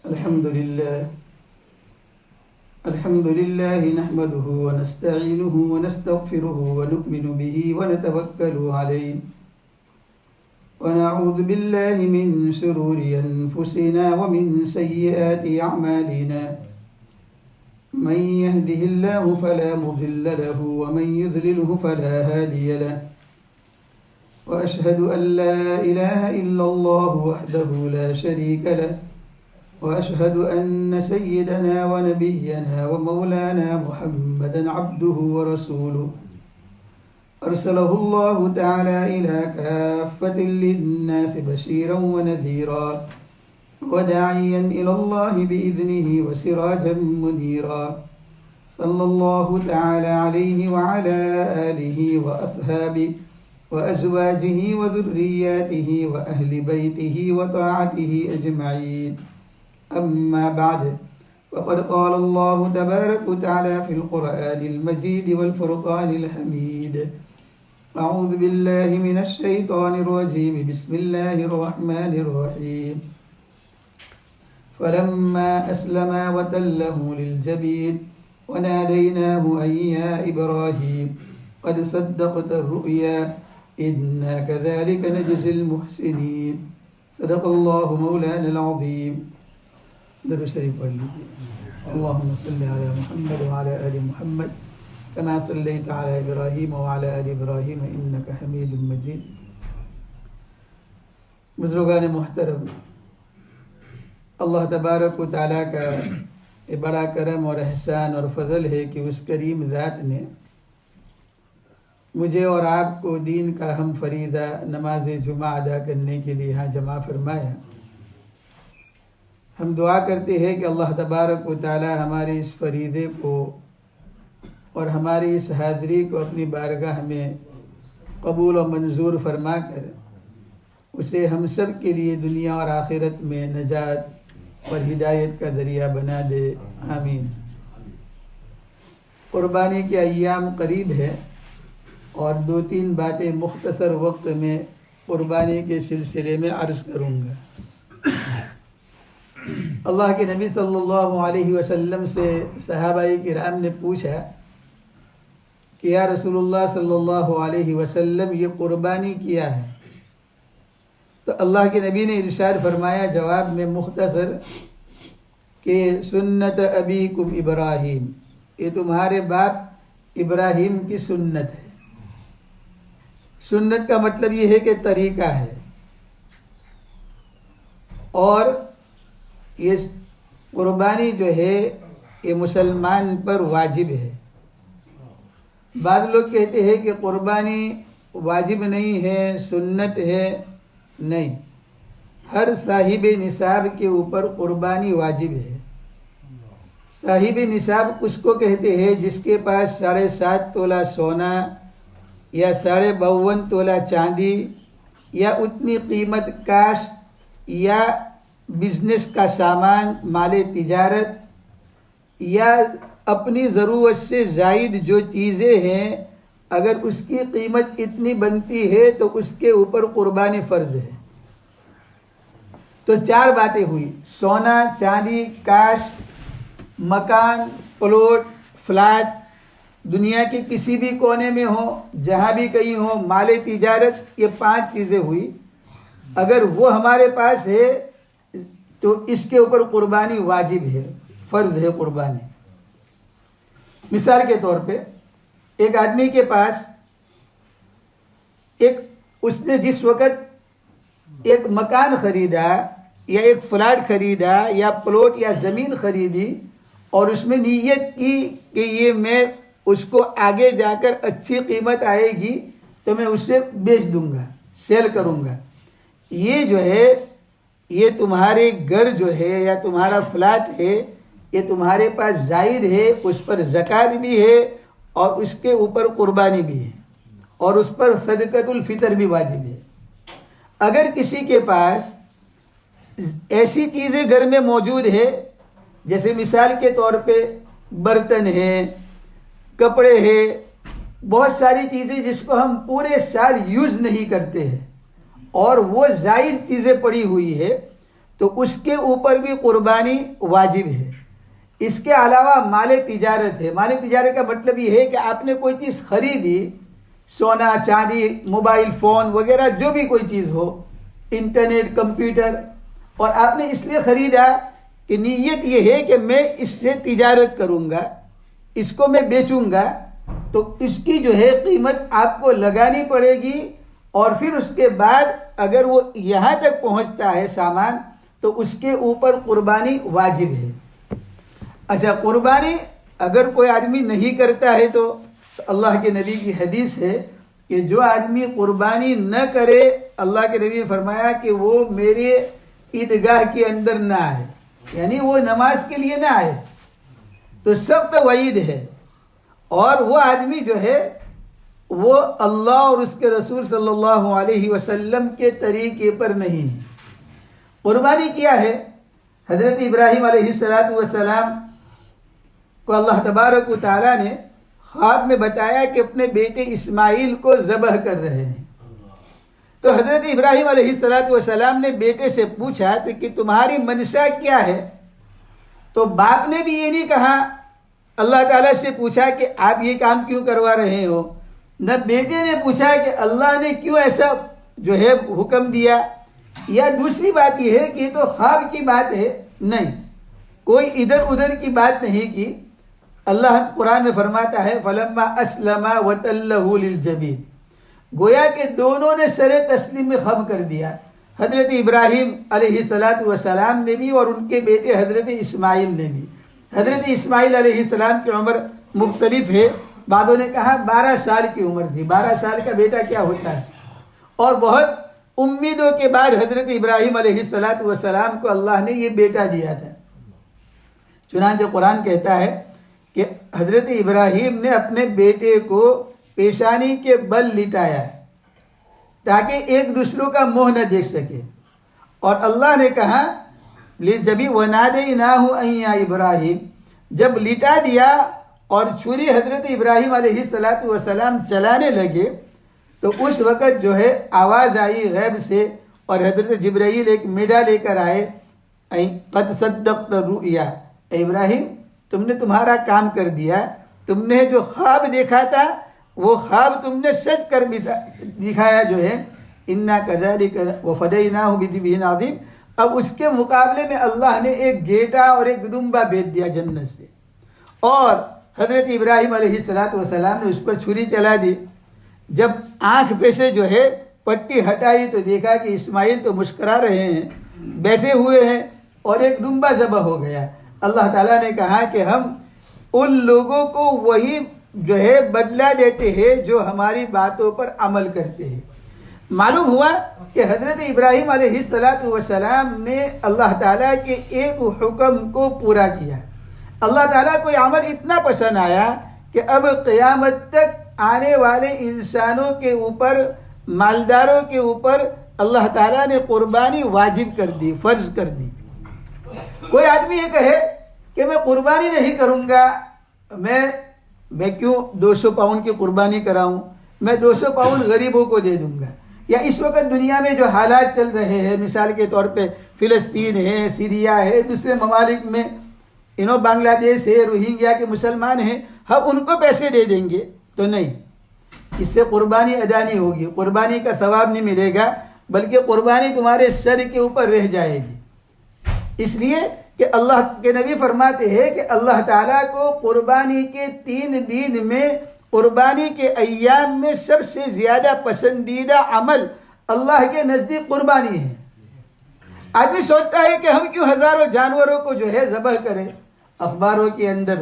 الحمد لله نحمده ونستعينه ونستغفره ونؤمن به ونتوكل عليه ونعوذ بالله من شرور أنفسنا ومن سيئات أعمالنا من يهده الله فلا مضل له ومن يضلله فلا هادي له وأشهد أن لا إله إلا الله وحده لا شريك له وأشهد أن سيدنا ونبينا ومولانا محمدا عبده ورسوله أرسله الله تعالى إلى كافة للناس بشيرا ونذيرا وداعيا إلى الله بإذنه وسراجا منيرا صلى الله تعالى عليه وعلى آله وأصحابه وأزواجه وذرياته وأهل بيته وطاعته أجمعين. أما بعد فقد قال الله تبارك وتعالى في القرآن المجيد والفرقان الحميد: أعوذ بالله من الشيطان الرجيم. بسم الله الرحمن الرحيم. فلما أسلما وتله للجبين وناديناه أن يا إبراهيم قد صدقت الرؤيا إنا كذلك نجزي المحسنين. صدق الله مولانا العظيم. درود شریف پڑھ لیجیے. اللهم صل على محمد وعلى آل محمد كما صليت على إبراهيم وعلى آل إبراهيم إنك حميد مجيد. بزرگان محترم، اللہ تبارک و تعالیٰ کا بڑا کرم اور احسان اور فضل ہے کہ اس کریم ذات نے مجھے اور آپ کو دین کا ہم فریضہ نماز جمعہ ادا کرنے کے لیے یہاں جمع فرمایا. ہم دعا کرتے ہیں کہ اللہ تبارک و تعالی ہمارے اس فریضے کو اور ہماری اس حاضری کو اپنی بارگاہ میں قبول و منظور فرما کر اسے ہم سب کے لیے دنیا اور آخرت میں نجات اور ہدایت کا ذریعہ بنا دے. آمین. قربانی کے ایام قریب ہے اور 2-3 باتیں مختصر وقت میں قربانی کے سلسلے میں عرض کروں گا. اللہ کے نبی صلی اللہ علیہ وسلم سے صحابہ کرام نے پوچھا کہ یا رسول اللہ صلی اللہ علیہ وسلم یہ قربانی کیا ہے؟ تو اللہ کے نبی نے ارشاد فرمایا جواب میں مختصر کہ سنت ابیکم ابراہیم، یہ تمہارے باپ ابراہیم کی سنت ہے. سنت کا مطلب یہ ہے کہ طریقہ ہے، اور یہ قربانی جو ہے یہ مسلمان پر واجب ہے. بعض لوگ کہتے ہیں کہ قربانی واجب نہیں ہے، سنت ہے. نہیں، ہر صاحب نصاب کے اوپر قربانی واجب ہے. صاحب نصاب اس کو کہتے ہیں جس کے پاس 7.5 تولہ سونا یا 52.5 تولہ چاندی یا اتنی قیمت کاش یا بزنس کا سامان، مال تجارت یا اپنی ضرورت سے زائد جو چیزیں ہیں، اگر اس کی قیمت اتنی بنتی ہے تو اس کے اوپر قربانی فرض ہے. تو 4 باتیں ہوئی: سونا، چاندی، کاش، مکان، پلاٹ، فلیٹ، دنیا کے کسی بھی کونے میں ہو، جہاں بھی کہیں ہو، مال تجارت. یہ 5 چیزیں ہوئی. اگر وہ ہمارے پاس ہے تو اس کے اوپر قربانی واجب ہے، فرض ہے قربانی. مثال کے طور پہ ایک آدمی کے پاس اس نے جس وقت ایک مکان خریدا یا ایک فلیٹ خریدا یا پلاٹ یا زمین خریدی اور اس میں نیت کی کہ یہ میں اس کو آگے جا کر اچھی قیمت آئے گی تو میں اسے بیچ دوں گا، سیل کروں گا. یہ جو ہے، یہ تمہارے گھر جو ہے یا تمہارا فلیٹ ہے، یہ تمہارے پاس زائد ہے، اس پر زکوٰۃ بھی ہے اور اس کے اوپر قربانی بھی ہے اور اس پر صدقۃ الفطر بھی واجب ہے. اگر کسی کے پاس ایسی چیزیں گھر میں موجود ہے، جیسے مثال کے طور پہ برتن ہے، کپڑے ہیں، بہت ساری چیزیں جس کو ہم پورے سال یوز نہیں کرتے ہیں اور وہ زائد چیزیں پڑی ہوئی ہے، تو تو اس کے اوپر بھی قربانی واجب ہے۔ اس کے علاوہ مال تجارت ہے۔ مال تجارت کا مطلب یہ ہے کہ آپ نے کوئی چیز خریدی، سونا چاندی موبائل فون وغیرہ جو بھی کوئی چیز ہو، انٹرنیٹ کمپیوٹر، اور آپ نے اس لیے خریدا کہ نیت یہ ہے کہ میں اس سے تجارت کروں گا، اس کو میں بیچوں گا، تو اس کی جو ہے قیمت آپ کو لگانی پڑے گی، اور پھر اس کے بعد اگر وہ یہاں تک پہنچتا ہے سامان تو اس کے اوپر قربانی واجب ہے۔ اچھا، قربانی اگر کوئی آدمی نہیں کرتا ہے تو اللہ کے نبی کی حدیث ہے کہ جو آدمی قربانی نہ کرے، اللہ کے نبی نے فرمایا کہ وہ میرے عیدگاہ کے اندر نہ آئے، یعنی وہ نماز کے لیے نہ آئے، تو سخت وعید ہے۔ اور وہ آدمی جو ہے وہ اللہ اور اس کے رسول صلی اللہ علیہ وسلم کے طریقے پر نہیں ہے۔ قربانی کیا ہے؟ حضرت ابراہیم علیہ السلام کو اللہ تبارک و تعالیٰ نے خواب میں بتایا کہ اپنے بیٹے اسماعیل کو ذبح کر رہے ہیں۔ تو حضرت ابراہیم علیہ السلام نے بیٹے سے پوچھا کہ تمہاری منشا کیا ہے؟ تو باپ نے بھی یہ نہیں کہا، اللہ تعالیٰ سے پوچھا کہ آپ یہ کام کیوں کروا رہے ہو، نہ بیٹے نے پوچھا کہ اللہ نے کیوں ایسا جو ہے حکم دیا، یا دوسری بات یہ ہے کہ یہ تو خواب کی بات ہے، نہیں، کوئی ادھر ادھر کی بات نہیں کی۔ اللہ قرآن میں فرماتا ہے فَلَمَّا أَسْلَمَا وَتَلَّهُ لِلْجَبِينِ، گویا کہ دونوں نے سر تسلیم میں خم کر دیا، حضرت ابراہیم علیہ السلام نے بھی اور ان کے بیٹے حضرت اسماعیل نے بھی۔ حضرت اسماعیل علیہ السلام کی عمر مختلف ہے، بعضوں نے کہا 12 سال کی عمر تھی، 12 سال کا بیٹا کیا ہوتا ہے، اور بہت امیدوں کے بعد حضرت ابراہیم علیہ السلام کو اللہ نے یہ بیٹا دیا تھا۔ چنانچہ قرآن کہتا ہے کہ حضرت ابراہیم نے اپنے بیٹے کو پیشانی کے بل لٹایا تاکہ ایک دوسروں کا منہ نہ دیکھ سکے، اور اللہ نے کہا جبھی وَنَادَيْنَاهُ أَن يَا ابراہیم، جب لٹا دیا اور چھری حضرت ابراہیم علیہ السلام چلانے لگے تو اس وقت جو ہے آواز آئی غیب سے، اور حضرت جبرائیل ایک میڈا لے کر آئے، قد صدقت الرؤیا، اے ابراہیم تم نے تمہارا کام کر دیا، تم نے جو خواب دیکھا تھا وہ خواب تم نے سچ کر دکھایا جو ہے، انا کذالک وفدیناہ بذبح عظیم۔ اب اس کے مقابلے میں اللہ نے ایک گیٹا اور ایک ڈومبا بھیج دیا جنت سے، اور حضرت ابراہیم علیہ السلام نے اس پر چھری چلا دی۔ جب آنکھ پہ سے جو ہے پٹی ہٹائی تو دیکھا کہ اسماعیل تو مسکرا رہے ہیں، بیٹھے ہوئے ہیں، اور ایک ڈومبا ذبح ہو گیا۔ اللہ تعالیٰ نے کہا کہ ہم ان لوگوں کو وہی جو ہے بدلہ دیتے ہیں جو ہماری باتوں پر عمل کرتے ہیں۔ معلوم ہوا کہ حضرت ابراہیم علیہ السلام نے اللہ تعالیٰ کے ایک حکم کو پورا کیا۔ اللہ تعالیٰ کو یہ عمل اتنا پسند آیا کہ اب قیامت تک آنے والے انسانوں کے اوپر، مالداروں کے اوپر اللہ تعالیٰ نے قربانی واجب کر دی، فرض کر دی۔ کوئی آدمی یہ کہے کہ میں قربانی نہیں کروں گا، میں کیوں 200 پاؤنڈ کی قربانی کراؤں، میں 200 پاؤنڈ غریبوں کو دے دوں گا، یا اس وقت دنیا میں جو حالات چل رہے ہیں، مثال کے طور پہ فلسطین ہے، سیریا ہے، دوسرے ممالک میں بنگلہ دیش ہے، روہنگیا کے مسلمان ہیں، ہم ان کو پیسے دے دیں گے، تو نہیں، اس سے قربانی ادا نہیں ہوگی، قربانی کا ثواب نہیں ملے گا، بلکہ قربانی تمہارے سر کے اوپر رہ جائے گی۔ اس لیے کہ اللہ کے نبی فرماتے ہیں کہ اللہ تعالیٰ کو قربانی کے 3 دن میں، قربانی کے ایام میں سب سے زیادہ پسندیدہ عمل اللہ کے نزدیک قربانی ہے۔ آدمی سوچتا ہے کہ ہم کیوں ہزاروں جانوروں کو جو ہے ذبح کریں۔ اخباروں کے اندر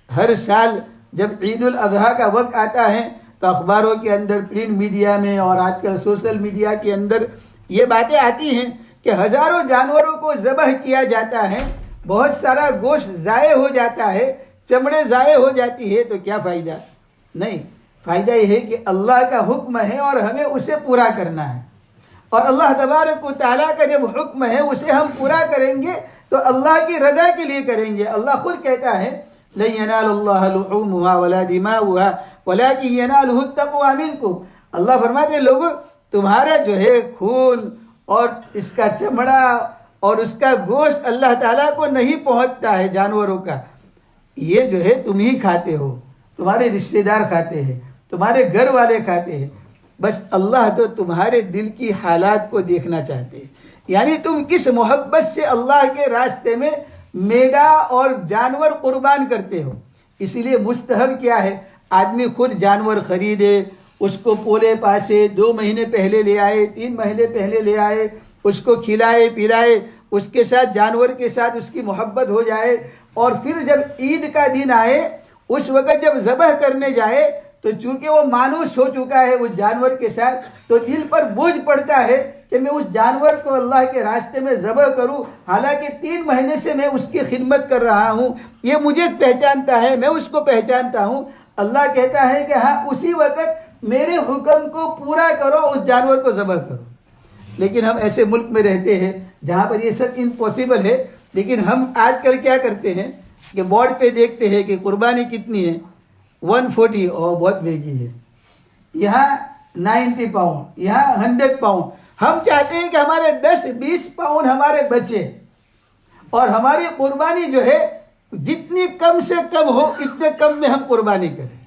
ہر سال جب عید الاضحیٰ کا وقت آتا ہے تو اخباروں کے اندر، پرنٹ میڈیا میں اور آج کل سوشل میڈیا کے اندر یہ باتیں آتی ہیں کہ ہزاروں جانوروں کو ذبح کیا جاتا ہے، بہت سارا گوشت ضائع ہو جاتا ہے، چمڑے ضائع ہو جاتی ہے، تو کیا فائدہ؟ نہیں، فائدہ یہ ہے کہ اللہ کا حکم ہے اور ہمیں اسے پورا کرنا ہے، اور اللہ تبارک و تعالیٰ کا جب حکم ہے اسے ہم پورا کریں گے تو اللہ کی رضا کے لیے کریں گے۔ اللہ خود کہتا ہے لَن يَنَالَ اللَّهَ لُحُومُهَا وَلَا دِمَاؤُهَا وَلَكِنْ يَنَالُهُ التَّقْوَىٰ مِنْكُمْ۔ اللہ فرماتے ہیں لوگوں، تمہارا جو ہے خون اور اس کا چمڑا اور اس کا گوشت اللہ تعالیٰ کو نہیں پہنچتا ہے جانوروں کا، یہ جو ہے تم ہی کھاتے ہو، تمہارے رشتہ دار کھاتے ہیں، تمہارے گھر والے کھاتے ہیں، بس اللہ تو تمہارے دل کی حالات کو دیکھنا چاہتے ہیں، یعنی تم کس محبت سے اللہ کے راستے میں میڈا اور جانور قربان کرتے ہو۔ اسی لیے مستحب کیا ہے، آدمی خود جانور خریدے، اس کو پولے پاسے، 2 مہینے پہلے لے آئے، 3 مہینے پہلے لے آئے، اس کو کھلائے پلائے، اس کے ساتھ جانور کے ساتھ اس کی محبت ہو جائے، اور پھر جب عید کا دن آئے اس وقت جب ذبح کرنے جائے تو چونکہ وہ مانوس ہو چکا ہے اس جانور کے ساتھ، تو دل پر بوجھ پڑتا ہے کہ میں اس جانور کو اللہ کے راستے میں ذبح کروں، حالانکہ 3 مہینے سے میں اس کی خدمت کر رہا ہوں، یہ مجھے پہچانتا ہے، میں اس کو پہچانتا ہوں۔ اللہ کہتا ہے کہ ہاں اسی وقت میرے حکم کو پورا کرو، اس جانور کو ذبح کرو۔ لیکن ہم ایسے ملک میں رہتے ہیں جہاں پر یہ سب امپاسبل ہے، لیکن ہم آج کل کیا کرتے ہیں کہ بورڈ پہ دیکھتے ہیں کہ قربانی کتنی ہے، 140، اور بہت مہنگی ہے، یہاں 90 پاؤنڈ، یہاں 100 پاؤنڈ۔ ہم چاہتے ہیں کہ ہمارے 10-20 پاؤنڈ ہمارے بچے، اور ہماری قربانی جو ہے جتنی کم سے کم ہو اتنے کم میں ہم قربانی کریں۔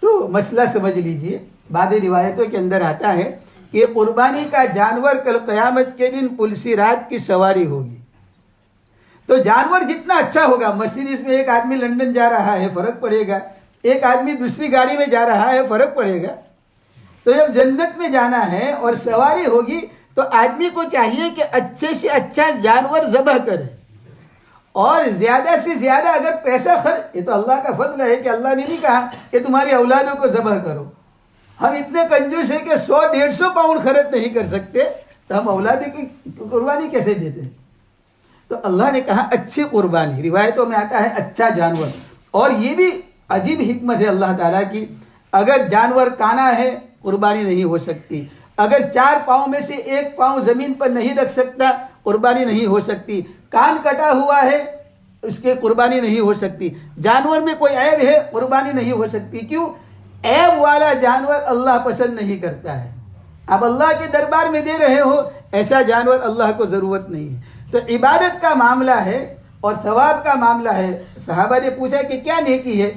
تو مسئلہ سمجھ لیجئے، بعض روایتوں کے اندر آتا ہے کہ قربانی کا جانور کل قیامت کے دن پلسی رات کی سواری ہوگی، تو جانور جتنا اچھا ہوگا، مرسیڈیز میں ایک آدمی لندن جا رہا ہے فرق پڑے گا، ایک آدمی دوسری گاڑی میں جا رہا ہے فرق پڑے گا۔ تو جب جنت میں جانا ہے اور سواری ہوگی تو آدمی کو چاہیے کہ اچھے سے اچھا جانور ذبح کرے، اور زیادہ سے زیادہ اگر پیسہ خرچ، یہ تو اللہ کا فضل ہے کہ اللہ نے نہیں کہا کہ تمہاری اولادوں کو ذبح کرو، ہم اتنے کنجوس ہیں کہ 100-150 پاؤنڈ خرچ نہیں کر سکتے، تو ہم اولادوں کی قربانی کیسے دیتے ہیں؟ تو اللہ نے کہا اچھی قربانی، روایتوں میں آتا ہے اچھا جانور۔ اور یہ بھی عجیب حکمت ہے اللہ تعالیٰ کی، اگر جانور کانا ہے قربانی نہیں ہو سکتی، اگر 4 پاؤں میں سے 1 پاؤں زمین پر نہیں رکھ سکتا قربانی نہیں ہو سکتی، کان کٹا ہوا ہے اس کے قربانی نہیں ہو سکتی، جانور میں کوئی عیب ہے قربانی نہیں ہو سکتی۔ کیوں؟ عیب والا جانور اللہ پسند نہیں کرتا ہے، آپ اللہ کے دربار میں دے رہے ہو، ایسا جانور اللہ کو ضرورت نہیں ہے۔ تو عبادت کا معاملہ ہے اور ثواب کا معاملہ ہے۔ صحابہ نے پوچھا کہ کیا نیکی ہے؟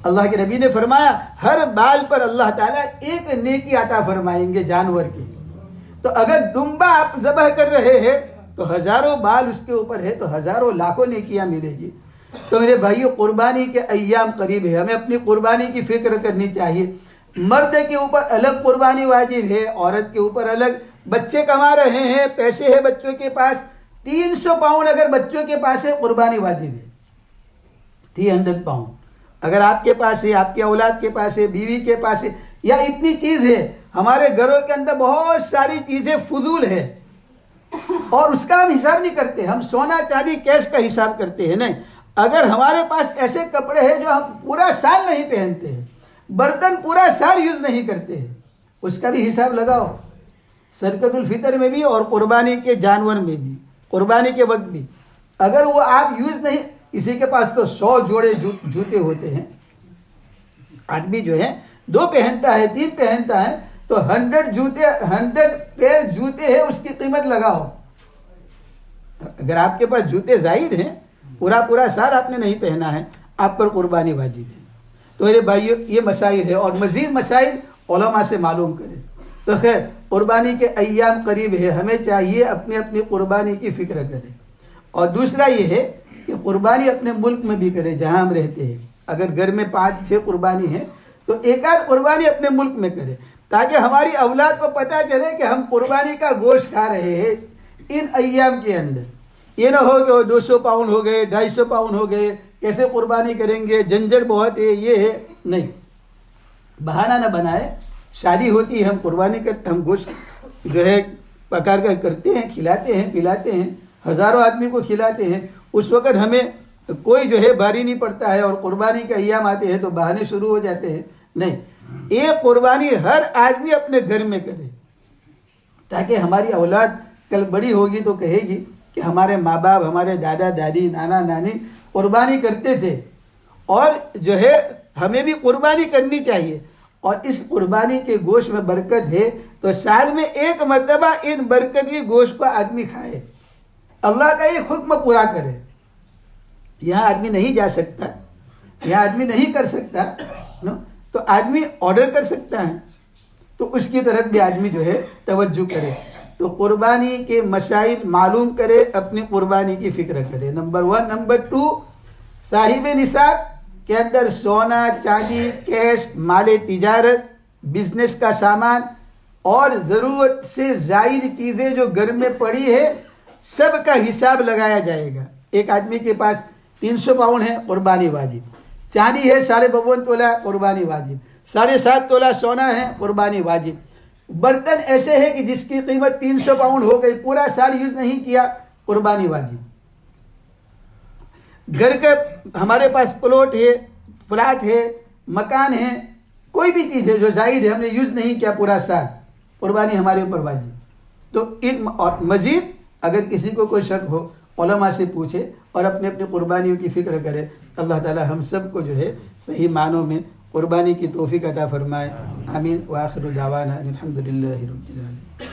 اللہ کے نبی نے فرمایا ہر بال پر اللہ تعالیٰ ایک نیکی عطا فرمائیں گے جانور کی۔ تو اگر ڈمبا آپ ذبح کر رہے ہیں تو ہزاروں بال اس کے اوپر ہے تو ہزاروں لاکھوں نیکیاں ملے گی۔ تو میرے بھائیو، قربانی کے ایام قریب ہے، ہمیں اپنی قربانی کی فکر کرنی چاہیے۔ مرد کے اوپر الگ قربانی واجب ہے، عورت کے اوپر الگ۔ بچے کما رہے ہیں، پیسے ہیں بچوں کے پاس، 300 پاؤنڈ اگر بچوں کے پاس ہے قربانی واجب ہے، 300 پاؤنڈ اگر آپ کے پاس ہے، آپ کی اولاد کے پاس ہے، بیوی کے پاس ہے، یا اتنی چیز ہے۔ ہمارے گھروں کے اندر بہت ساری چیزیں فضول ہے اور اس کا ہم حساب نہیں کرتے، ہم سونا چاندی کیش کا حساب کرتے ہیں۔ نہیں، اگر ہمارے پاس ایسے کپڑے ہیں جو ہم پورا سال نہیں پہنتے ہیں، برتن پورا سال یوز نہیں کرتے ہیں، اس کا بھی حساب لگاؤ، صدقۃ الفطر میں بھی اور قربانی کے جانور میں بھی، قربانی کے وقت بھی۔ اگر وہ آپ یوز نہیں، کسی کے پاس تو 100 جوڑے جوتے ہوتے ہیں، آدمی جو ہے 2 پہنتا ہے 3 پہنتا ہے، تو 100 پیر جوتے ہیں، اس کی قیمت لگاؤ۔ اگر آپ کے پاس جوتے زائد ہیں، پورا سال آپ نے نہیں پہنا ہے، آپ پر قربانی واجب ہے۔ تو میرے بھائیو، یہ مسائل ہے اور مزید مسائل علماء سے معلوم کریں۔ تو خیر، قربانی کے ایام قریب ہے، ہمیں چاہیے اپنی قربانی کی فکر کریں۔ اور دوسرا یہ ہے کہ قربانی اپنے ملک میں بھی کرے جہاں ہم رہتے ہیں۔ اگر گھر میں 5-6 قربانی ہے تو ایک آدھ قربانی اپنے ملک میں کرے، تاکہ ہماری اولاد کو پتہ چلے کہ ہم قربانی کا گوشت کھا رہے ہیں ان ایام کے اندر۔ یہ نہ ہو کہ 200 پاؤنڈ ہو گئے، 250 پاؤنڈ ہو گئے، کیسے قربانی کریں گے، جھنجھٹ بہت ہے، یہ ہے، نہیں، بہانہ نہ بنائے۔ شادی ہوتی ہے، ہم قربانی کرتے، ہم گوشت جو ہے پکا کر کرتے ہیں، کھلاتے ہیں، پلاتے ہیں، ہزاروں آدمی کو کھلاتے ہیں، اس وقت ہمیں کوئی جو ہے بھاری نہیں پڑتا ہے، اور قربانی کے ایام آتے ہیں تو بہانے شروع ہو جاتے ہیں۔ نہیں، ایک قربانی ہر آدمی اپنے گھر میں کرے، تاکہ ہماری اولاد کل بڑی ہوگی تو کہے گی کہ ہمارے ماں باپ، ہمارے دادا دادی، نانا نانی قربانی کرتے تھے، اور جو ہے ہمیں بھی قربانی کرنی چاہیے۔ اور اس قربانی کے گوشت میں برکت ہے، تو سال میں 1 مرتبہ ان برکتی گوشت کو آدمی کھائے، اللہ کا ایک حکم پورا کرے. یہاں آدمی نہیں جا سکتا, یہاں آدمی نہیں کر سکتا, تو آدمی آرڈر کر سکتا ہے, تو اس کی طرف بھی آدمی جو ہے توجہ کرے. تو قربانی کے مسائل معلوم کرے, اپنی قربانی کی فکر کرے. نمبر 1. نمبر 2, صاحب نصاب کے اندر سونا, چاندی, کیش, مال تجارت, بزنس کا سامان اور ضرورت سے زائد چیزیں جو گھر میں پڑی ہے, سب کا حساب لگایا جائے گا. ایک آدمی کے پاس 300 پاؤنڈ ہے, قربانی واجب. چاندی ہے 52.5 تولہ, قربانی واجب. 7.5 تولہ سونا ہے, قربانی واجب. برتن ایسے ہے کہ جس کی قیمت 300 پاؤنڈ ہو گئی, پورا سال یوز نہیں کیا, قربانی واجب. گھر کا ہمارے پاس پلاٹ ہے, فلیٹ ہے, مکان ہے, کوئی بھی چیز ہے جو زائد ہے, ہم نے یوز نہیں کیا پورا سال, قربانی ہمارے اوپر واجب. تو مزید اگر کسی کو کوئی شک ہو, علماء سے پوچھے اور اپنے اپنی قربانیوں کی فکر کرے. اللہ تعالی ہم سب کو جو ہے صحیح معنوں میں قربانی کی توفیق عطا فرمائے. آمین. وآخر دعوانا الحمدللہ رب العالمین.